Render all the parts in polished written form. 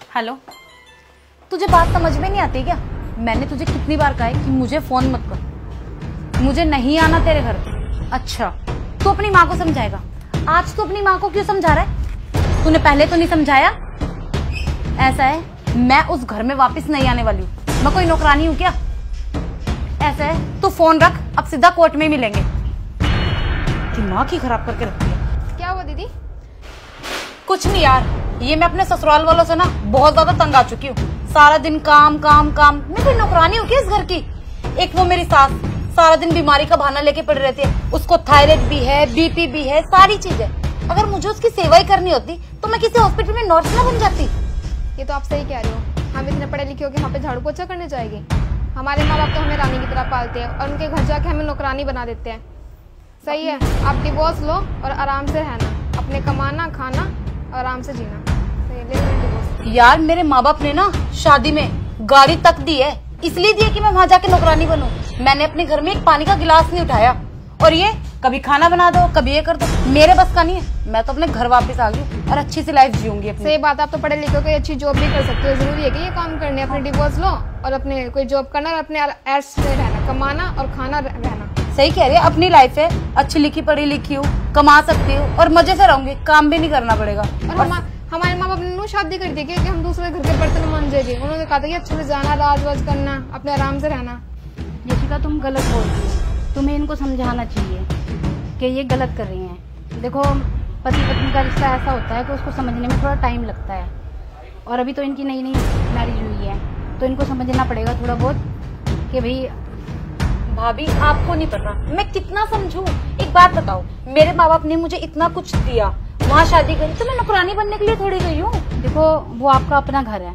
Hello, तुझे बात समझ में नहीं आती क्या? मैंने तुझे कितनी बार कहा है कि मुझे फोन मत कर, मुझे नहीं आना तेरे घर। अच्छा, तू अपनी माँ को समझाएगा। आज तू अपनी माँ को क्यों समझा रहा है? तूने पहले तो नहीं समझाया। ऐसा है, मैं उस घर में वापस नहीं आने वाली हूँ। मैं कोई नौकरानी हूँ क्या? ऐसा है, तू फोन रख, अब सीधा कोर्ट में मिलेंगे। दिमाग ही खराब करके रखती है। क्या हुआ दीदी? कुछ नहीं यार, ये मैं अपने ससुराल वालों से ना बहुत ज्यादा तंग आ चुकी हूँ। सारा दिन काम काम काम। मैं कोई नौकरानी हूँ क्या इस घर की? एक वो मेरी सास सारा दिन बीमारी का बहाना लेके पड़ी रहती है। उसको थायराइड भी है, बीपी भी है, सारी चीज है। अगर मुझे उसकी सेवा ही करनी होती तो मैं किसी हॉस्पिटल में नर्स ना बन जाती। ये तो आप सही कह रहे हो। हम इतने पढ़े लिखे हो कि यहाँ पे झाड़ू पोछा करने जाएगी? हमारे माँ बाप तो हमें रानी की तरह पालते हैं और उनके घर जाके हमें नौकरानी बना देते हैं। सही है, आप डिवोर्स लो और आराम से रहना, अपने कमाना खाना और आराम से जीना। सही है, ले लो डिवोर्स। यार मेरे माँ बाप ने ना शादी में गाड़ी तक दी है, इसलिए दी है कि मैं वहाँ जाके नौकरानी बनूं। मैंने अपने घर में एक पानी का गिलास नहीं उठाया। और ये कभी खाना बना दो, कभी ये कर दो, मेरे बस का नहीं है। मैं तो अपने घर वापस आ गई और अच्छी सी लाइफ जीऊंगी अपनी। सही बात, आप तो पढ़े लिखे हो, कोई अच्छी जॉब भी कर सकते हो। जरूरी है कि ये काम करने, अपने डिवोर्स लो और अपने कोई जॉब करना और अपने ऐश से रहना, कमाना और खाना रहना। सही कह रही है, अपनी लाइफ है, अच्छी लिखी पढ़ी लिखी हूँ, कमा सकती हूँ और मजे से रहूंगी, काम भी नहीं करना पड़ेगा। और हमारे माँ बाप ने शादी कर दी कि हम दूसरे घर के बर्तन मांजेंगे। उन्होंने कहा था कि अच्छे से जाना, राज वाज करना, अपने आराम से रहना। यशिका, तुम गलत बोल रही हो। तुम्हें इनको समझाना चाहिए कि ये गलत कर रही हैं। देखो, पति पत्नी का रिश्ता ऐसा होता है कि उसको समझने में थोड़ा टाइम लगता है। और अभी तो इनकी नई नई मैरिज हुई है, तो इनको समझना पड़ेगा थोड़ा बहुत कि भाई। भाभी, आपको नहीं पता मैं कितना समझूं। एक बात बताओ, मेरे माँ बाप ने मुझे इतना कुछ दिया, वहाँ शादी करी, तो मैं नौकरानी बनने के लिए थोड़ी गई हूँ। देखो, वो आपका अपना घर है,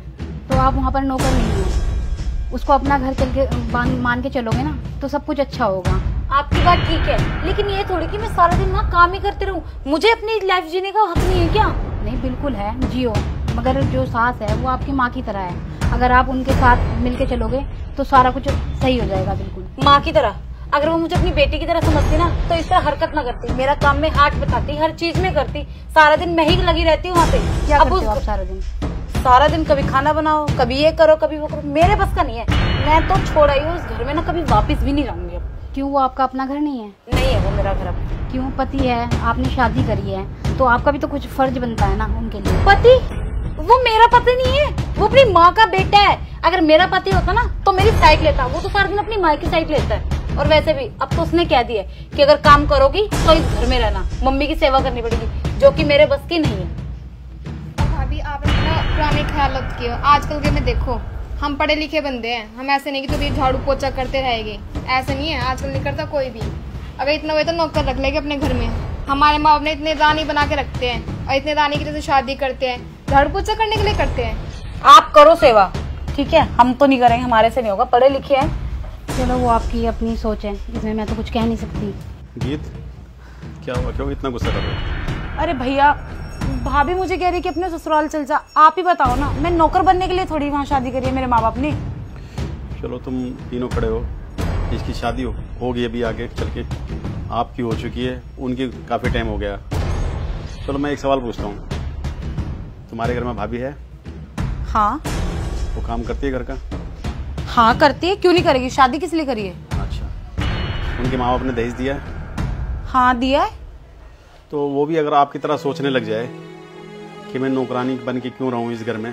तो आप वहाँ पर नौकर नहीं हो। उसको अपना घर चल के मान के चलोगे ना, तो सब कुछ अच्छा होगा। आपकी बात ठीक है, लेकिन ये थोड़ी कि मैं सारा दिन वहाँ काम ही करती रहूं। मुझे अपनी लाइफ जीने का हक नहीं है क्या? नहीं, बिल्कुल है, जियो। मगर जो सास है वो आपकी माँ की तरह है। अगर आप उनके साथ मिलके चलोगे तो सारा कुछ सही हो जाएगा। बिल्कुल माँ की तरह। अगर वो मुझे अपनी बेटी की तरह समझती ना तो इस तरह हरकत ना करती। मेरा काम में हाथ बताती, हर चीज में करती। सारा दिन मैं ही लगी रहती हूँ वहाँ पे। क्या करते हो आप सारा दिन? सारा दिन कभी खाना बनाओ, कभी ये करो, कभी वो करो। मेरे बस का नहीं है। मैं तो छोड़ आई हूँ उस घर में ना, कभी वापस भी नहीं जाऊंगी अब। क्यों, वो आपका अपना घर नहीं है? नहीं है वो मेरा घर अब। क्यों? पति है, आपने शादी करी है, तो आपका भी तो कुछ फर्ज बनता है ना उनके लिए। पति? वो मेरा पति नहीं है, वो अपनी माँ का बेटा है। अगर मेरा पति होता ना तो मेरी साइड लेता। वो तो सारा दिन अपनी माँ की साइड लेता है। और वैसे भी अब तो उसने कह दिया कि अगर काम करोगी तो इस घर में रहना, मम्मी की सेवा करनी पड़ेगी, जो कि मेरे बस की नहीं है। भाभी, आप इतना पुराने ख्याल मत किया। आजकल के में देखो, हम पढ़े लिखे बंदे हैं। हम ऐसे नहीं कि तो भी झाड़ू पोछा करते रहेंगे, ऐसे नहीं है। आजकल नहीं करता कोई भी। अगर इतना हुए तो नौकर रख लेंगे अपने घर में। हमारे माँ बाप ने इतने रानी बना के रखते हैं और इतने रानी की तरह से शादी करते हैं, झाड़ू पोछा करने के लिए करते हैं। आप करो सेवा, ठीक है? हम तो नहीं करेंगे, हमारे से नहीं होगा, पढ़े लिखे हैं। चलो, वो आपकी अपनी सोच है, इसमें मैं तो कुछ कह नहीं सकती। गीत, क्या हुआ? क्यों इतना गुस्सा कर रहे हो? अरे भैया, भाभी मुझे कह रही कि अपने ससुराल चल जा। आप ही बताओ ना, मैं नौकर बनने के लिए थोड़ी वहाँ शादी करी है मेरे माँ बाप ने। चलो, तुम तीनों खड़े हो, इसकी शादी होगी अभी आगे चल के। आपकी हो चुकी है, उनकी काफी टाइम हो गया। चलो, मैं एक सवाल पूछता हूँ, तुम्हारे घर में भाभी है? हाँ। वो काम करती है घर का? हाँ करती है, क्यों नहीं करेगी? शादी किस लिए करी है? अच्छा, उनके माँ बाप ने दहेज दिया है? हाँ दिया है। तो वो भी अगर आपकी तरह सोचने लग जाए कि मैं नौकरानी बन के क्यों रहूं इस घर में,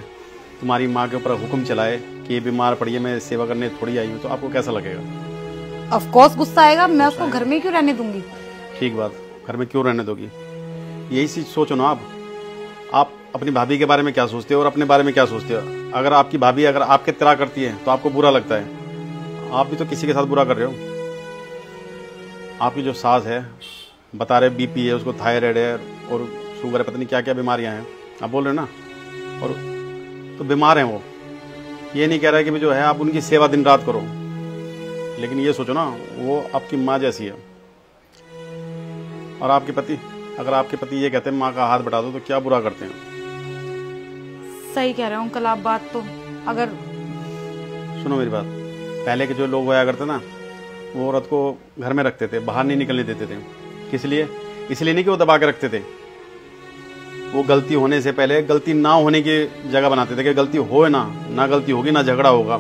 तुम्हारी माँ के ऊपर हुक्म चलाए कि ये बीमार पड़ी है, मैं सेवा करने थोड़ी आई हूँ, तो आपको कैसा लगेगा? ऑफ कोर्स गुस्सा आएगा। मैं उसको घर में क्यों रहने दूंगी? ठीक बात, घर में क्यों रहने दोगी? यही चीज सोचो ना आप अपनी भाभी के बारे में क्या सोचते हो और अपने बारे में क्या सोचते हो? अगर आपकी भाभी अगर आपके तरह करती है तो आपको बुरा लगता है। आप भी तो किसी के साथ बुरा कर रहे हो। आपकी जो सास है, बता रहे बीपी है, उसको थायराइड है और शुगर है, पता नहीं क्या क्या बीमारियां हैं, आप बोल रहे हो ना। और तो बीमार हैं वो, ये नहीं कह रहा कि जो है आप उनकी सेवा दिन रात करो, लेकिन ये सोचो ना, वो आपकी माँ जैसी है। और आपके पति, अगर आपके पति ये कहते हैं माँ का हाथ बटा दो, तो क्या बुरा करते हैं? सही कह रहे हो अंकल आप। बात तो अगर सुनो मेरी बात, पहले के जो लोग हुआ करते ना, वो औरत को घर में रखते थे, बाहर नहीं निकलने देते थे। किस लिए? इसलिए नहीं कि वो दबा के रखते थे, वो गलती होने से पहले गलती ना होने की जगह बनाते थे कि गलती हो ना गलती होगी ना झगड़ा होगा,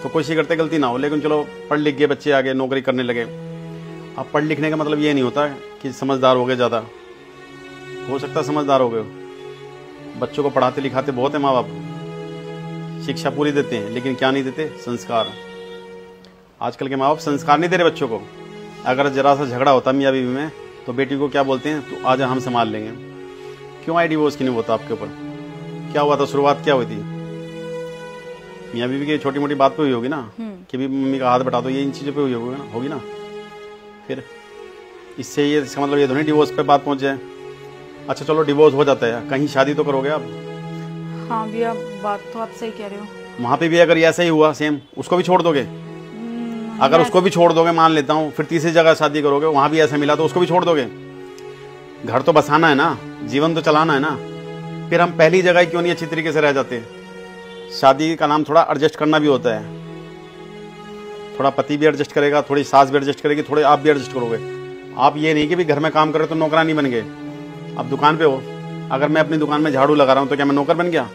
तो कोशिश करते गलती ना हो। लेकिन चलो पढ़ लिख गए बच्चे, आगे नौकरी करने लगे। अब पढ़ लिखने का मतलब ये नहीं होता कि समझदार हो गए, ज़्यादा हो सकता है समझदार हो गए। बच्चों को पढ़ाते लिखाते बहुत है माँ बाप, शिक्षा पूरी देते हैं, लेकिन क्या नहीं देते? संस्कार। आजकल के माँ बाप संस्कार नहीं दे रहे बच्चों को। अगर जरा सा झगड़ा होता मियाँ बीवी में तो बेटी को क्या बोलते हैं? तो आजा हम संभाल लेंगे। क्यों आई डिवोर्स की नहीं होता आपके ऊपर? क्या हुआ था? शुरुआत क्या हुई थी? मियाँ बीवी की छोटी मोटी बात पे हुई होगी ना, कि भी मम्मी का हाथ बटा दो, ये इन चीज़ों पे हुई होगी ना। फिर इससे ये इसका मतलब ये तो नहीं डिवोर्स पे बात पहुंच जाए। अच्छा चलो डिवोर्स हो जाता है, कहीं शादी तो करोगे आप? हाँ भैया, बात तो आप सही कह रहे हो। वहां पे भी अगर ऐसा ही हुआ सेम, उसको भी छोड़ दोगे? अगर उसको भी छोड़ दोगे, मान लेता हूँ, फिर तीसरी जगह शादी करोगे, वहां भी ऐसा मिला तो उसको भी छोड़ दोगे? घर तो बसाना है ना, जीवन तो चलाना है ना। फिर हम पहली जगह क्यों नहीं अच्छी तरीके से रह जाते? शादी का नाम थोड़ा एडजस्ट करना भी होता है। थोड़ा पति भी एडजस्ट करेगा, थोड़ी सास भी एडजस्ट करेगी, थोड़े आप भी एडजस्ट करोगे। आप ये नहीं कि भी घर में काम करे तो नौकरानी बन गए। आप दुकान पे हो, अगर मैं अपनी दुकान में झाड़ू लगा रहा हूँ तो क्या मैं नौकर बन गया?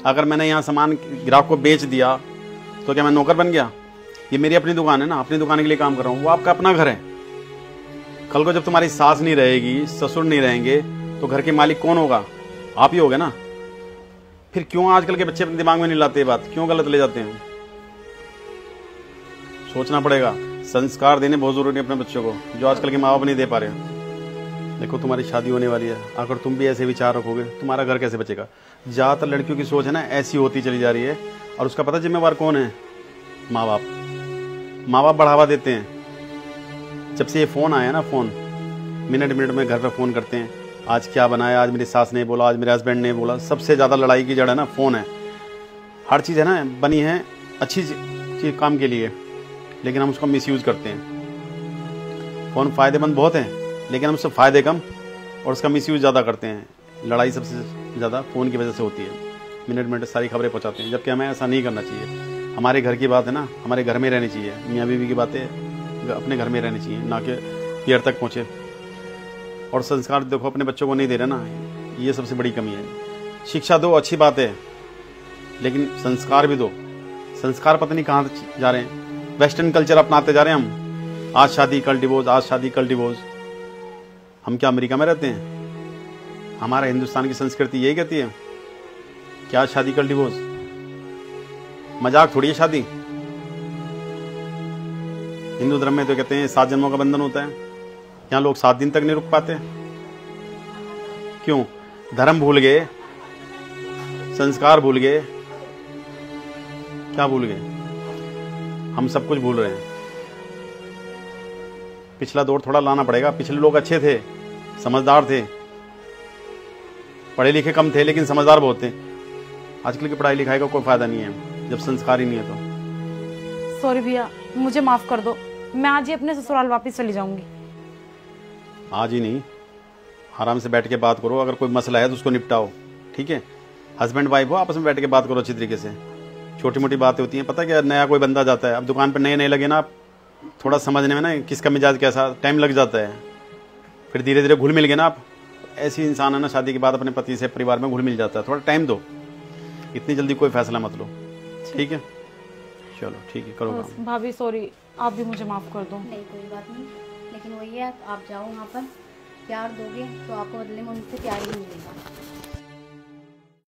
अगर मैंने यहाँ सामान ग्राहक को बेच दिया तो क्या मैं नौकर बन गया? ये मेरी अपनी दुकान है ना, अपनी दुकान के लिए काम कर रहा हूँ, वो आपका अपना घर है। कल को जब तुम्हारी सास नहीं रहेगी, ससुर नहीं रहेंगे, तो घर के मालिक कौन होगा? आप ही होगे ना। फिर क्यों आजकल के बच्चे अपने दिमाग में नहीं लाते ये बात? क्यों गलत ले जाते हैं? सोचना पड़ेगा। संस्कार देने बहुत जरूरी है अपने बच्चों को, जो आजकल के माँ बाप नहीं दे पा रहे। देखो तुम्हारी शादी होने वाली है, अगर तुम भी ऐसे विचार रखोगे तुम्हारा घर कैसे बचेगा? ज्यादातर लड़कियों की सोच है ना ऐसी होती चली जा रही है, और उसका पता जिम्मेवार कौन है? माँ बाप। माँ बाप बढ़ावा देते हैं। जब से ये फोन आया ना, फोन मिनट मिनट में घर पर फोन करते हैं, आज क्या बनाया, आज मेरी सास ने बोला, आज मेरे हस्बैंड ने बोला। सबसे ज्यादा लड़ाई की जड़ है ना फोन है। हर चीज है ना बनी है अच्छी चीज काम के लिए, लेकिन हम उसका मिसयूज करते हैं। फोन फायदेमंद बहुत है, लेकिन हम उससे फायदे कम और उसका मिसयूज ज़्यादा करते हैं। लड़ाई सबसे ज़्यादा फ़ोन की वजह से होती है। मिनट मिनट सारी खबरें पहुंचाते हैं, जबकि हमें ऐसा नहीं करना चाहिए। हमारे घर की बात है ना, हमारे घर में रहनी चाहिए। मियाँ बीवी की बातें अपने घर में रहनी चाहिए, ना कि पीर तक पहुँचे। और संस्कार देखो अपने बच्चों को नहीं दे रहे ना, ये सबसे बड़ी कमी है। शिक्षा दो, अच्छी बात है, लेकिन संस्कार भी दो। संस्कार पता नहीं कहाँ जा रहे हैं। वेस्टर्न कल्चर अपनाते जा रहे हैं हम। आज शादी कल डिवोर्स, आज शादी कल डिवोर्स। हम क्या अमेरिका में रहते हैं? हमारा हिंदुस्तान की संस्कृति यही कहती है क्या शादी कल डिवोर्स? मजाक थोड़ी है शादी। हिंदू धर्म में तो कहते हैं 7 जन्मों का बंधन होता है। यहाँ लोग 7 दिन तक नहीं रुक पाते। क्यों? धर्म भूल गए, संस्कार भूल गए। क्या भूल गए? हम सब कुछ भूल रहे हैं। पिछला दौर थोड़ा लाना पड़ेगा। पिछले लोग अच्छे थे, समझदार थे, पढ़े लिखे कम थे लेकिन समझदार बहुत थे। आजकल की पढ़ाई लिखाई का कोई फायदा नहीं है जब संस्कार ही नहीं है तो। सॉरी भैया, मुझे माफ कर दो। मैं आज ही अपने ससुराल वापस चली जाऊंगी। आज ही नहीं, आराम से बैठ के बात करो। अगर कोई मसला है तो उसको निपटाओ, ठीक है? हस्बैंड वाइफ हो, आपस में बैठ के बात करो अच्छी तरीके से। छोटी मोटी बातें होती हैं, पता क्या, नया कोई बंदा जाता है, अब दुकान पर नए नए लगे ना, आप थोड़ा समझने में ना किसका मिजाज कैसा, टाइम लग जाता है। फिर धीरे धीरे घुल मिल गए ना आप। ऐसी इंसान है ना शादी के बाद अपने पति से परिवार में घुल मिल जाता है। थोड़ा टाइम दो, इतनी जल्दी कोई फैसला मत लो, ठीक है? चलो ठीक है, करो काम। भाभी सॉरी, आप भी मुझे माफ कर दो। नहीं कोई बात नहीं, लेकिन वही है, आप जाओ वहाँ पर, प्यार दोगे तो आपको बदले में उनसे प्यार ही मिलेगा।